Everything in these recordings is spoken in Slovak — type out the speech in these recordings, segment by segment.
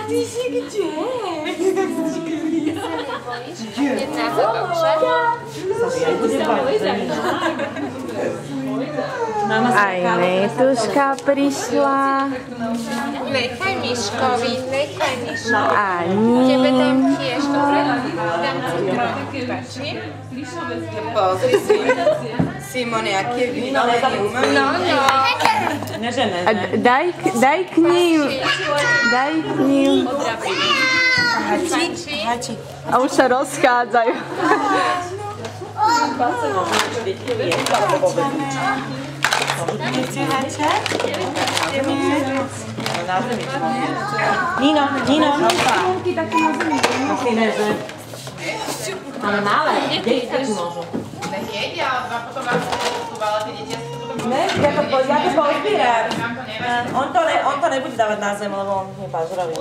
ty si gdzie? Jedna to dobrze. Aj Netuška prišla. Nechaj Miškovi, nechaj Miškovi. A Tebe dám Ním. tiež, dobre? Dám cukrovky, páči? Pozri si. Simon, jakie víno neumám. No. A daj k ním. Daj k ním. Hači. A už sa rozchádzajú. Nechce hačať? Nino. Myslíme, že... Ale malé, deti tak môžu. Jedia, a potom vás ale tie deti si to potom... Ne, ja to pozbieram. On to nebude dávať na zem, lebo on je pažravý.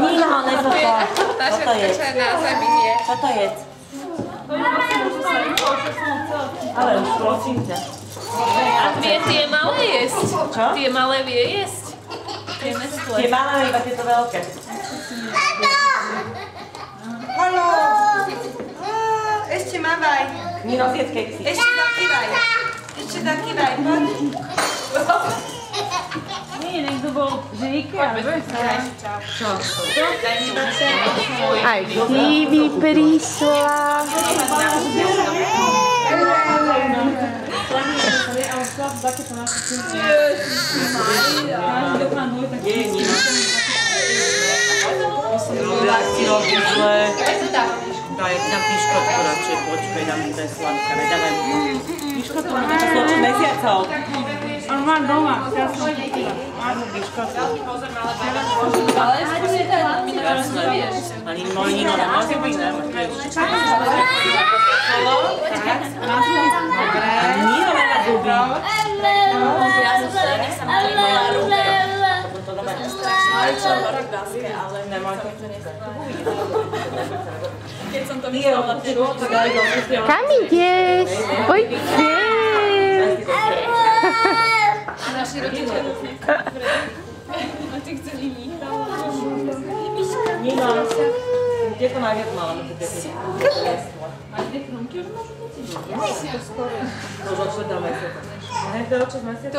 Nino, nezopá. Tá Čo to je? všetko, čo na zemi je. Čo to je? Ale už prosím ťa. A vie tie malé jesť? Čo? Tie malé vie jesť? Tie nestlé. Tie malé, iba tieto veľké. Haló. Ešte mávaj. Nino, zjedz keksy. Ešte zakývaj. Poď. Nie, niekto bol žíky, ale čo? Aj Phoebe prišla. Je, Nino. Ja si robím zle. Daj tam piškotku radšej, počkaj, dám to je sladká, nedávaj mu to. Piškotku, máme to sločí mesiacov. On má doma. Áno, piškotku. Ale ešte ten minerálny nevieš. Ani môj Nino nemôže byť, Ani Nino nemá zuby. Ja som sa nech sa ma moja ruka. Ale čo, rakdáske, ale nemôže to keď som to myslela, tak aj do Kam ideš? Poďte. Naši rodičia. A ty chceli Nino? Nino, kde to najviac mala? A tie chrumky už môžu byť? Už od 4. mesiaca. Ne, to od 6 mesiaca?